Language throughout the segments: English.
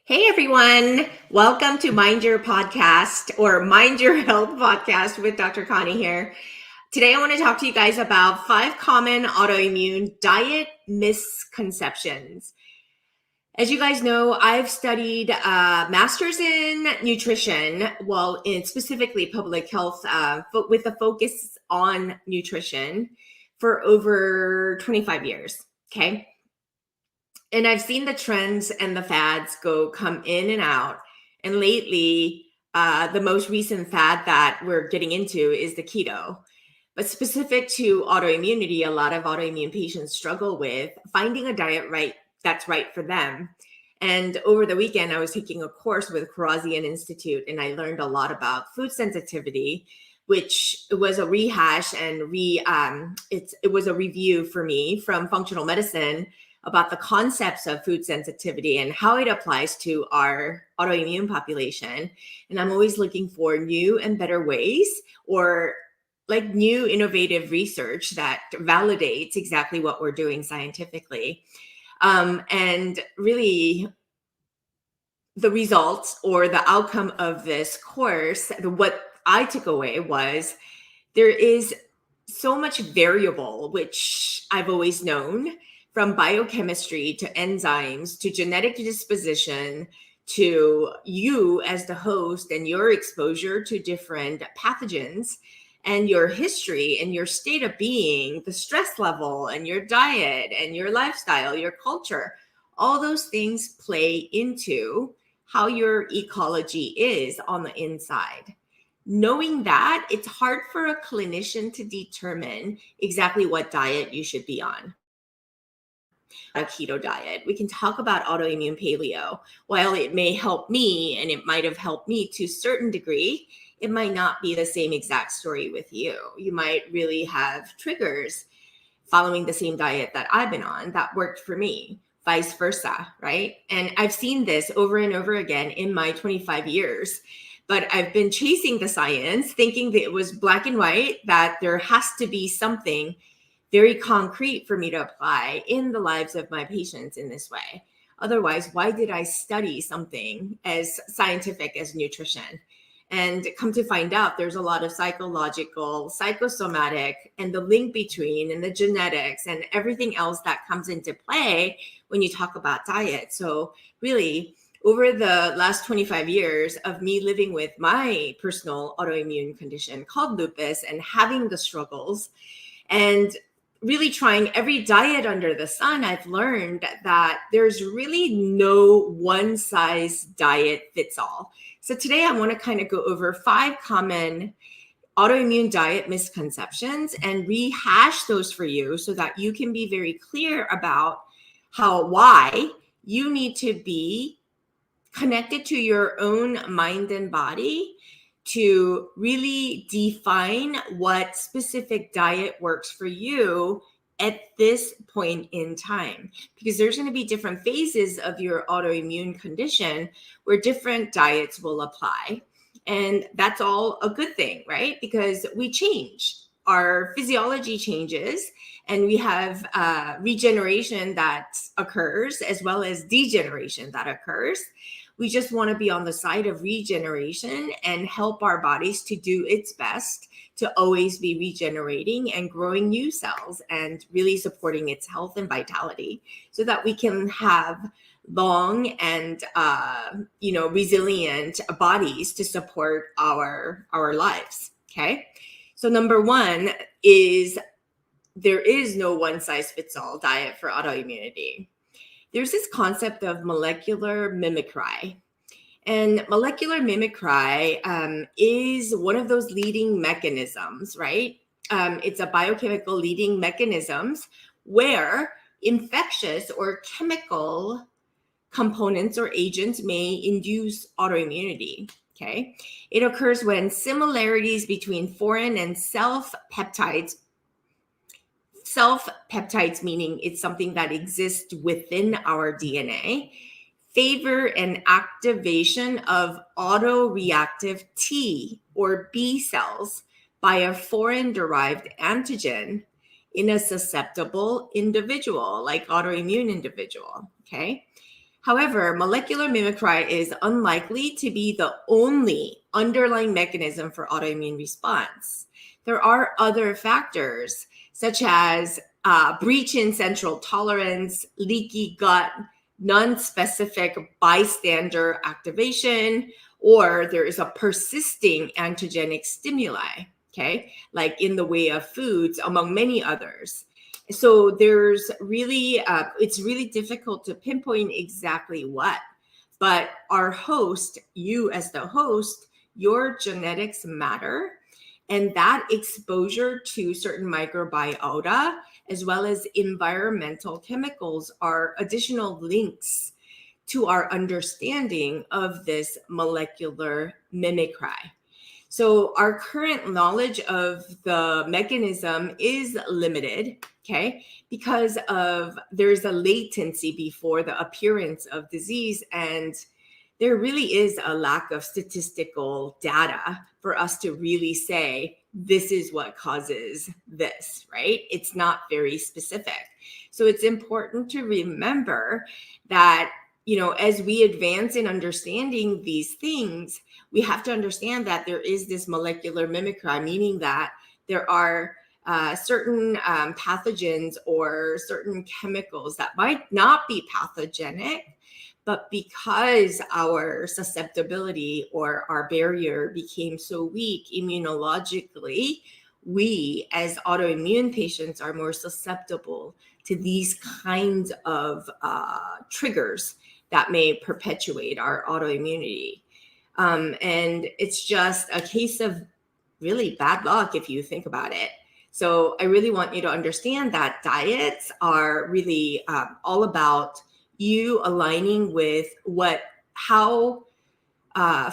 Hey everyone, welcome to Mind Your Podcast or Mind Your Health Podcast with Dr. Connie here. Today I want to talk to you guys about 5 common autoimmune diet misconceptions. As you guys know, I've studied master's in nutrition, in specifically public health, but with a focus on nutrition for over 25 years, okay? And I've seen the trends and the fads come in and out. And lately, the most recent fad that we're getting into is the keto. But specific to autoimmunity, a lot of autoimmune patients struggle with finding a diet that's right for them. And over the weekend, I was taking a course with Karazian Institute, and I learned a lot about food sensitivity, which was a rehash and it was a review for me from functional medicine about the concepts of food sensitivity and how it applies to our autoimmune population. And I'm always looking for new and better ways or like new innovative research that validates exactly what we're doing scientifically. And really the results or the outcome of this course, what I took away was there is so much variable, which I've always known, from biochemistry to enzymes to genetic disposition to you as the host and your exposure to different pathogens and your history and your state of being, the stress level and your diet and your lifestyle, your culture. All those things play into how your ecology is on the inside. Knowing that, it's hard for a clinician to determine exactly what diet you should be on. A keto diet. We can talk about autoimmune paleo. While it may help me and it might have helped me to a certain degree, it might not be the same exact story with you. You might really have triggers following the same diet that I've been on that worked for me, vice versa, right? And I've seen this over and over again in my 25 years. But I've been chasing the science, thinking that it was black and white, that there has to be something very concrete for me to apply in the lives of my patients in this way. Otherwise, why did I study something as scientific as nutrition? And come to find out, there's a lot of psychological, psychosomatic, and the link between and the genetics and everything else that comes into play when you talk about diet. So really, over the last 25 years of me living with my personal autoimmune condition called lupus and having the struggles and really trying every diet under the sun, I've learned that there's really no one size diet fits all. So today I want to kind of go over 5 common autoimmune diet misconceptions and rehash those for you so that you can be very clear about why you need to be connected to your own mind and body to really define what specific diet works for you at this point in time, because there's going to be different phases of your autoimmune condition where different diets will apply. And that's all a good thing, right? Because we change, our physiology changes, and we have regeneration that occurs as well as degeneration that occurs. We just want to be on the side of regeneration and help our bodies to do its best to always be regenerating and growing new cells and really supporting its health and vitality so that we can have long and resilient bodies to support our lives. Okay. So number 1 is there is no one size fits all diet for autoimmunity. There's this concept of molecular mimicry. And molecular mimicry is one of those leading mechanisms, right? It's a biochemical leading mechanisms where infectious or chemical components or agents may induce autoimmunity. Okay. It occurs when similarities between foreign and self-peptides, meaning it's something that exists within our DNA, favor an activation of autoreactive T or B cells by a foreign-derived antigen in a susceptible individual, like autoimmune individual, okay? However, molecular mimicry is unlikely to be the only underlying mechanism for autoimmune response. There are other factors, such as breach in central tolerance, leaky gut, non-specific bystander activation, or there is a persisting antigenic stimuli, okay, like in the way of foods, among many others. So there's really, it's really difficult to pinpoint exactly what, but our host, you as the host, your genetics matter. And that exposure to certain microbiota, as well as environmental chemicals, are additional links to our understanding of this molecular mimicry. So our current knowledge of the mechanism is limited, okay, because of there's a latency before the appearance of disease, and there really is a lack of statistical data for us to really say this is what causes this, right? It's not very specific. So it's important to remember that, you know, as we advance in understanding these things, we have to understand that there is this molecular mimicry, meaning that there are certain pathogens or certain chemicals that might not be pathogenic, but because our susceptibility or our barrier became so weak immunologically, we as autoimmune patients are more susceptible to these kinds of triggers that may perpetuate our autoimmunity. And it's just a case of really bad luck if you think about it. So I really want you to understand that diets are really all about you aligning with how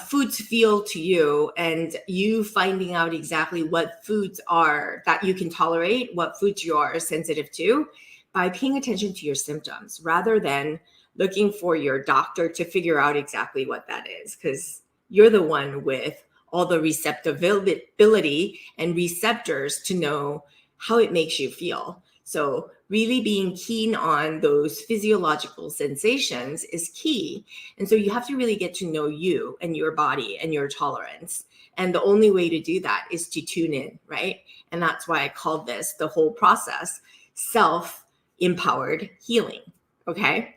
foods feel to you, and you finding out exactly what foods are that you can tolerate, what foods you are sensitive to, by paying attention to your symptoms rather than looking for your doctor to figure out exactly what that is, because you're the one with all the receptibility and receptors to know how it makes you feel. So really being keen on those physiological sensations is key. And so you have to really get to know you and your body and your tolerance. And the only way to do that is to tune in, right? And that's why I called this, the whole process, self-empowered healing, okay?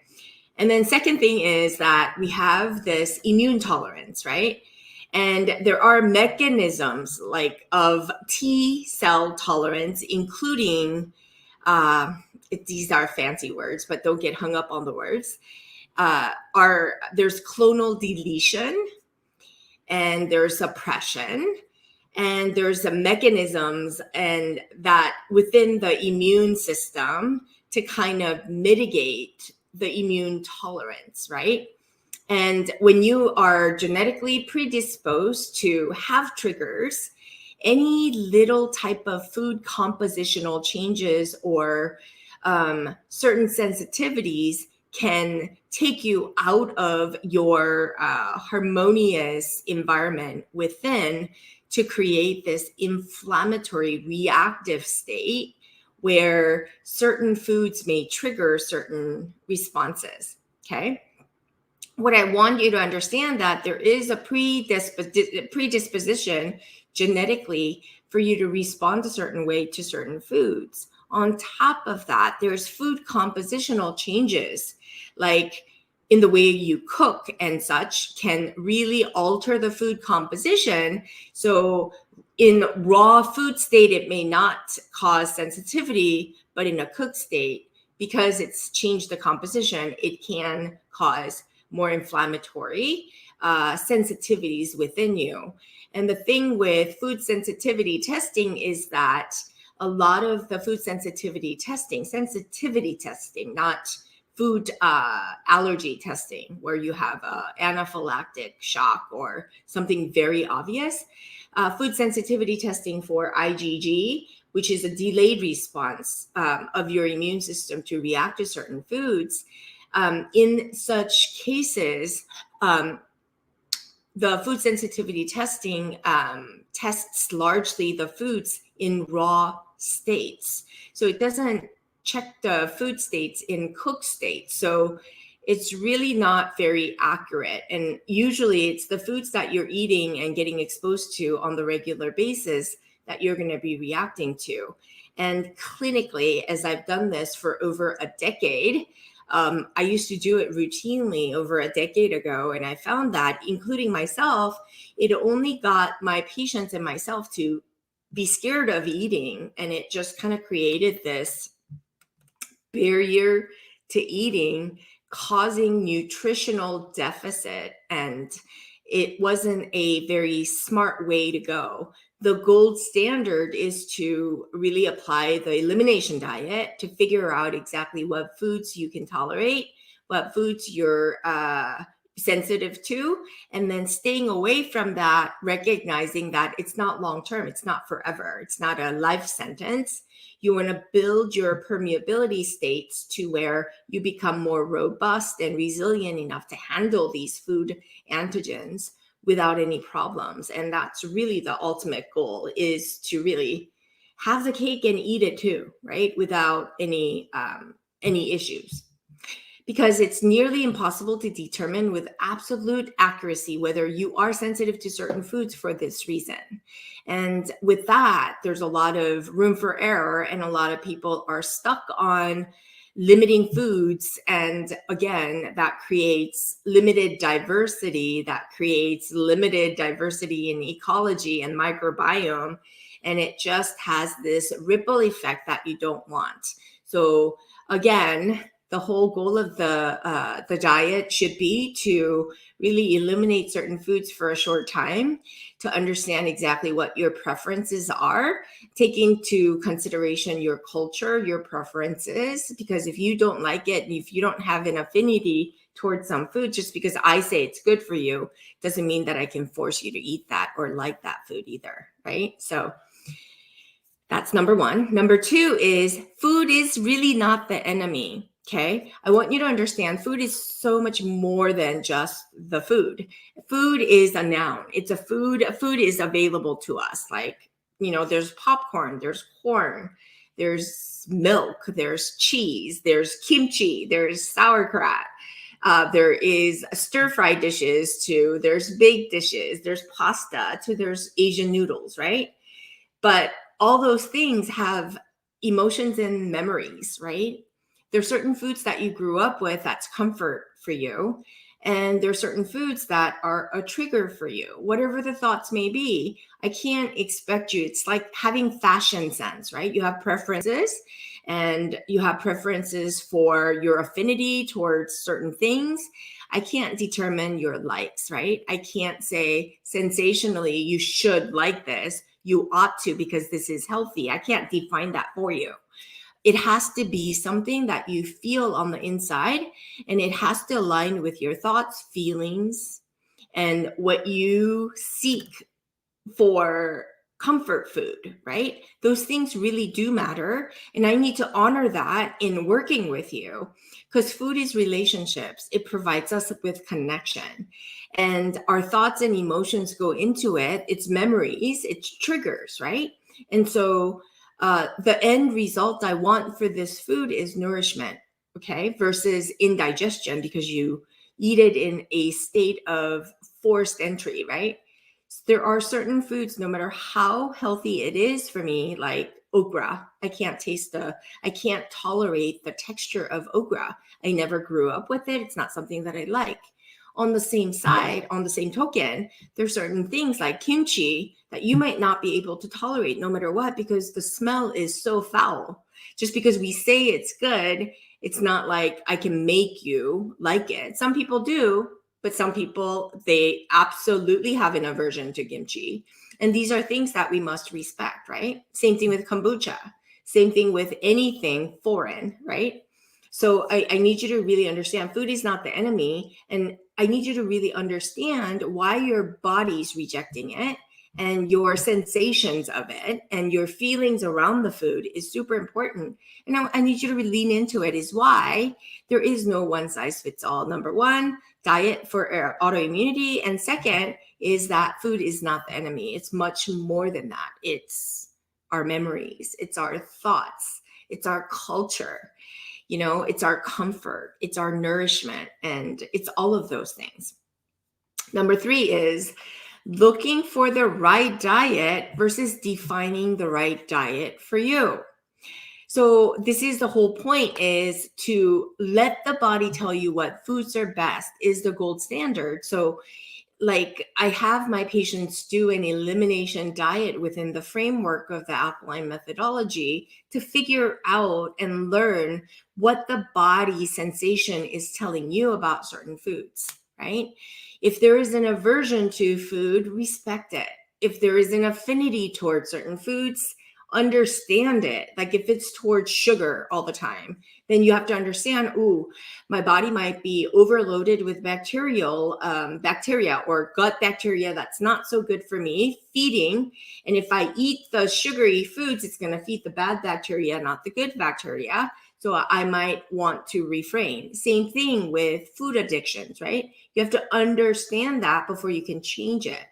And then second thing is that we have this immune tolerance, right? And there are mechanisms like of T cell tolerance, including, these are fancy words, but don't get hung up on the words. There's clonal deletion, and there's suppression, and there's some mechanisms and that within the immune system to kind of mitigate the immune tolerance, right? And when you are genetically predisposed to have triggers, any little type of food compositional changes or certain sensitivities can take you out of your harmonious environment within to create this inflammatory reactive state where certain foods may trigger certain responses, okay? What I want you to understand that there is a predisposition genetically for you to respond a certain way to certain foods. On top of that, there's food compositional changes, like in the way you cook and such, can really alter the food composition. So in raw food state, it may not cause sensitivity, but in a cooked state, because it's changed the composition, it can cause more inflammatory sensitivities within you. And the thing with food sensitivity testing is that a lot of the food sensitivity testing, not food allergy testing, where you have anaphylactic shock or something very obvious. Food sensitivity testing for IgG, which is a delayed response of your immune system to react to certain foods. In such cases, the food sensitivity testing tests largely the foods in raw states. So it doesn't check the food states in cooked states. So it's really not very accurate. And usually it's the foods that you're eating and getting exposed to on the regular basis that you're going to be reacting to. And clinically, as I've done this for over a decade, I used to do it routinely over a decade ago. And I found that, including myself, it only got my patients and myself to be scared of eating. And it just kind of created this barrier to eating, causing nutritional deficit. And it wasn't a very smart way to go. The gold standard is to really apply the elimination diet to figure out exactly what foods you can tolerate, what foods you're sensitive to, and then staying away from that, recognizing that it's not long-term, it's not forever, it's not a life sentence. You want to build your permeability states to where you become more robust and resilient enough to handle these food antigens without any problems. And that's really the ultimate goal, is to really have the cake and eat it too, right? Without any issues. Because it's nearly impossible to determine with absolute accuracy whether you are sensitive to certain foods for this reason. And with that, there's a lot of room for error, and a lot of people are stuck on limiting foods. And again, that creates limited diversity, that creates limited diversity in ecology and microbiome. And it just has this ripple effect that you don't want. So again, the whole goal of the diet should be to really eliminate certain foods for a short time, to understand exactly what your preferences are, taking into consideration your culture, your preferences, because if you don't like it, and if you don't have an affinity towards some food, just because I say it's good for you, doesn't mean that I can force you to eat that or like that food either, right? So that's number one. Number two is food is really not the enemy. Okay. I want you to understand food is so much more than just the food. Food is a noun. It's a food. Food is available to us. Like, there's popcorn, there's corn, there's milk, there's cheese, there's kimchi, there's sauerkraut. There is stir-fry dishes too. There's baked dishes, there's pasta too, there's Asian noodles, right? But all those things have emotions and memories, right? There's certain foods that you grew up with that's comfort for you. And there's certain foods that are a trigger for you, whatever the thoughts may be. I can't expect you. It's like having fashion sense, right? You have preferences, and you have preferences for your affinity towards certain things. I can't determine your likes, right? I can't say sensationally, you should like this. You ought to, because this is healthy. I can't define that for you. It has to be something that you feel on the inside, and it has to align with your thoughts, feelings, and what you seek for comfort food, right? Those things really do matter. And I need to honor that in working with you, because food is relationships. It provides us with connection, and our thoughts and emotions go into it. It's memories, it's triggers, right? And so the end result I want for this food is nourishment, okay, versus indigestion, because you eat it in a state of forced entry, right? There are certain foods, no matter how healthy it is for me, like okra. I can't tolerate the texture of okra. I never grew up with it. It's not something that I like. On the same side, on the same token, there's certain things like kimchi that you might not be able to tolerate no matter what, because the smell is so foul. Just because we say it's good, it's not like I can make you like it. Some people do, but some people, they absolutely have an aversion to kimchi. And these are things that we must respect, right? Same thing with kombucha. Same thing with anything foreign, right? So I need you to really understand food is not the enemy. And I need you to really understand why your body's rejecting it, and your sensations of it and your feelings around the food is super important. And I need you to really lean into it, is why there is no one size fits all. Number one, diet for autoimmunity. And second is that food is not the enemy. It's much more than that. It's our memories. It's our thoughts. It's our culture. It's our comfort, it's our nourishment, and it's all of those things. Number 3 is looking for the right diet versus defining the right diet for you. So this is the whole point, is to let the body tell you what foods are best, is the gold standard. So like I have my patients do an elimination diet within the framework of the alkaline methodology to figure out and learn what the body sensation is telling you about certain foods, right? If there is an aversion to food, respect it. If there is an affinity towards certain foods, understand it. Like if it's towards sugar all the time, then you have to understand, my body might be overloaded with bacteria or gut bacteria that's not so good for me feeding. And if I eat the sugary foods, it's going to feed the bad bacteria, not the good bacteria. So I might want to refrain. Same thing with food addictions, right? You have to understand that before you can change it.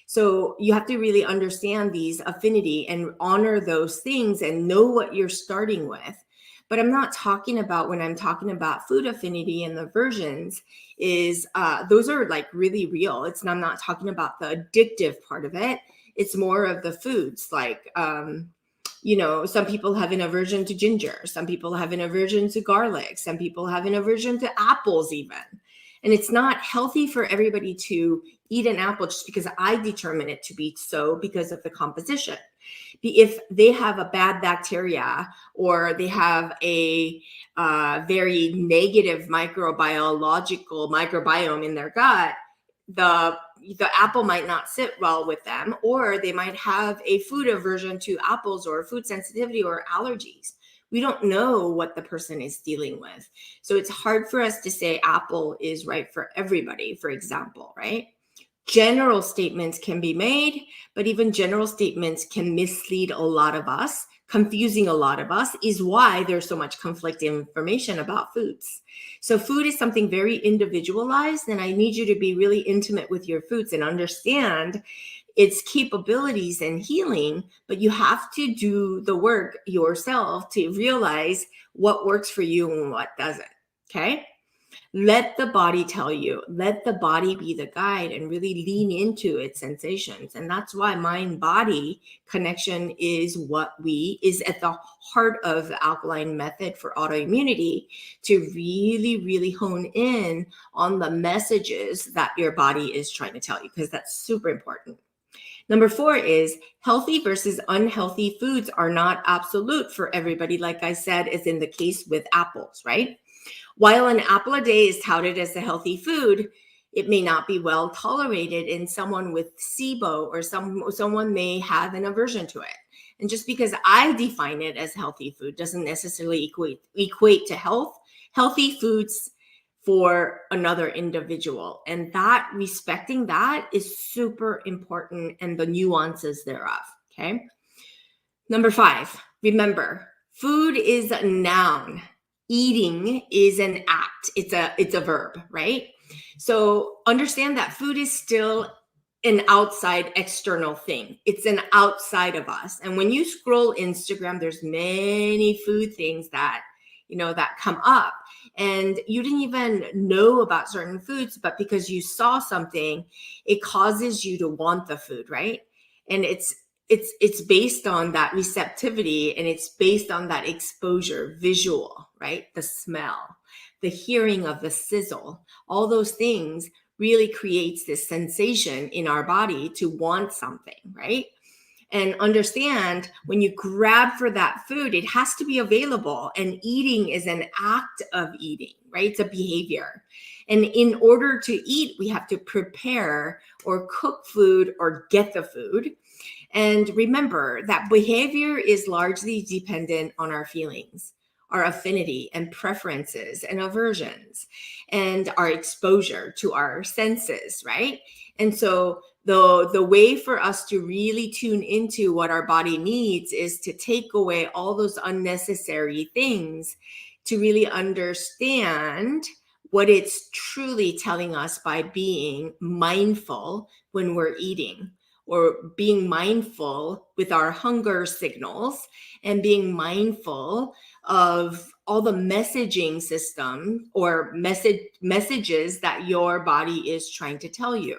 So you have to really understand these affinity and honor those things and know what you're starting with. But I'm not talking about, when I'm talking about food affinity and the aversions, is those are like really real. I'm not talking about the addictive part of it. It's more of the foods, like some people have an aversion to ginger. Some people have an aversion to garlic. Some people have an aversion to apples even. And it's not healthy for everybody to eat an apple just because I determine it to be so because of the composition. If they have a bad bacteria or they have a very negative microbiome in their gut, the apple might not sit well with them, or they might have a food aversion to apples or food sensitivity or allergies. We don't know what the person is dealing with. So it's hard for us to say apple is right for everybody, for example, right? General statements can be made, but even general statements can mislead a lot of us, confusing a lot of us, is why there's so much conflicting information about foods. So food is something very individualized, and I need you to be really intimate with your foods and understand its capabilities and healing, but you have to do the work yourself to realize what works for you and what doesn't, okay? Let the body tell you, let the body be the guide and really lean into its sensations. And that's why mind-body connection is at the heart of the alkaline method for autoimmunity, to really, really hone in on the messages that your body is trying to tell you, because that's super important. Number 4 is healthy versus unhealthy foods are not absolute for everybody. Like I said, is in the case with apples, right? While an apple a day is touted as a healthy food, it may not be well tolerated in someone with SIBO, or someone may have an aversion to it. And just because I define it as healthy food doesn't necessarily equate to healthy foods for another individual. And that, respecting that, is super important, and the nuances thereof, okay? Number 5, remember, food is a noun. Eating is an act. It's a verb, right? So understand that food is still an outside external thing. It's an outside of us. And when you scroll Instagram, there's many food things that come up, and you didn't even know about certain foods, but because you saw something, it causes you to want the food, right? And it's based on that receptivity, and it's based on that exposure, visual, right? The smell, the hearing of the sizzle, all those things really creates this sensation in our body to want something, right? And understand, when you grab for that food, it has to be available. And eating is an act of eating, right? It's a behavior. And in order to eat, we have to prepare or cook food or get the food. And remember that behavior is largely dependent on our feelings, our affinity and preferences and aversions, and our exposure to our senses, right? And so the way for us to really tune into what our body needs is to take away all those unnecessary things, to really understand what it's truly telling us by being mindful when we're eating, or being mindful with our hunger signals, and being mindful of all the messaging system or messages that your body is trying to tell you.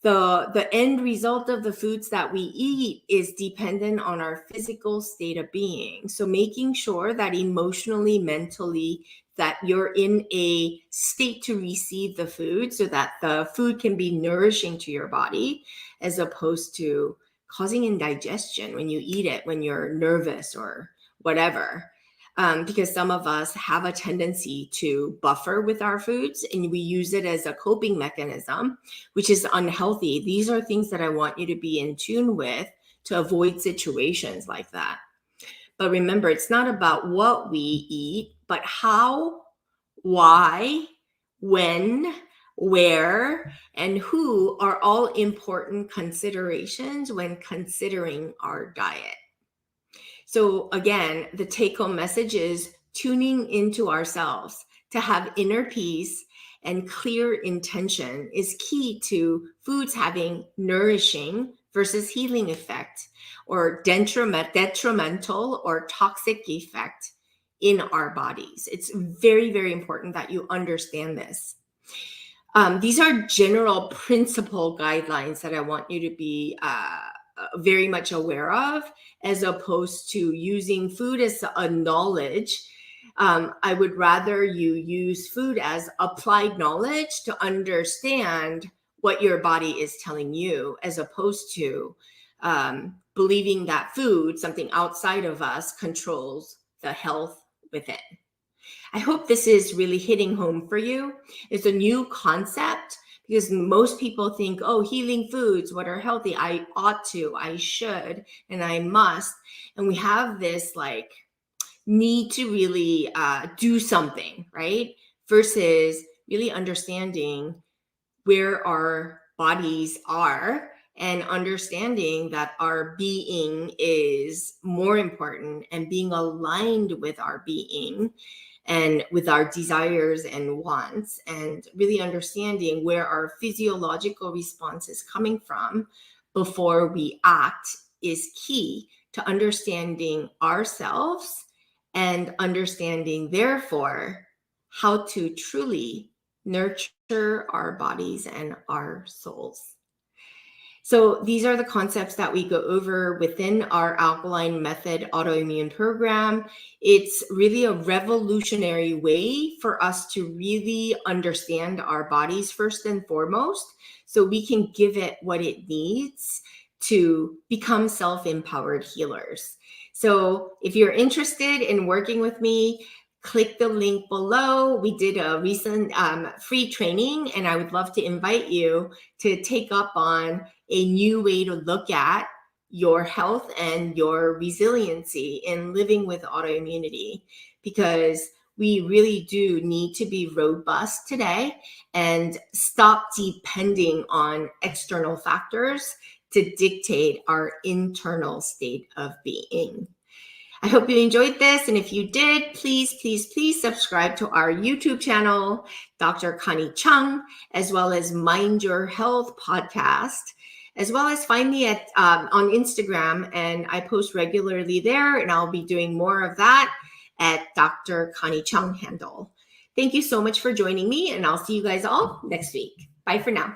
The end result of the foods that we eat is dependent on our physical state of being. So making sure that emotionally, mentally, that you're in a state to receive the food so that the food can be nourishing to your body, as opposed to causing indigestion when you eat it, when you're nervous or whatever. Because some of us have a tendency to buffer with our foods and we use it as a coping mechanism, which is unhealthy. These are things that I want you to be in tune with to avoid situations like that. But remember, it's not about what we eat, but how, why, when, where, and who are all important considerations when considering our diet. So again, the take-home message is tuning into ourselves to have inner peace and clear intention is key to foods having nourishing versus healing effect, or detrimental or toxic effect in our bodies. It's very, very important that you understand this. These are general principle guidelines that I want you to be very much aware of, as opposed to using food as a knowledge. I would rather you use food as applied knowledge to understand what your body is telling you, as opposed to believing that food, something outside of us, controls the health within. I hope this is really hitting home for you. It's a new concept because most people think, oh, healing foods, what are healthy? I ought to, I should, and I must. And we have this like need to really do something, right? Versus really understanding where our bodies are and understanding that our being is more important, and being aligned with our being and with our desires and wants, and really understanding where our physiological response is coming from before we act is key to understanding ourselves and understanding, therefore, how to truly nurture our bodies and our souls. So these are the concepts that we go over within our Alkaline Method Autoimmune program. It's really a revolutionary way for us to really understand our bodies first and foremost, so we can give it what it needs to become self-empowered healers. So if you're interested in working with me, click the link below. We did a recent free training, and I would love to invite you to take up on a new way to look at your health and your resiliency in living with autoimmunity, because we really do need to be robust today and stop depending on external factors to dictate our internal state of being. I hope you enjoyed this. And if you did, please, please, please subscribe to our YouTube channel, Dr. Connie Cheung, as well as Mind Your Health podcast, as well as find me at on Instagram. And I post regularly there, and I'll be doing more of that at Dr. Connie Cheung handle. Thank you so much for joining me, and I'll see you guys all next week. Bye for now.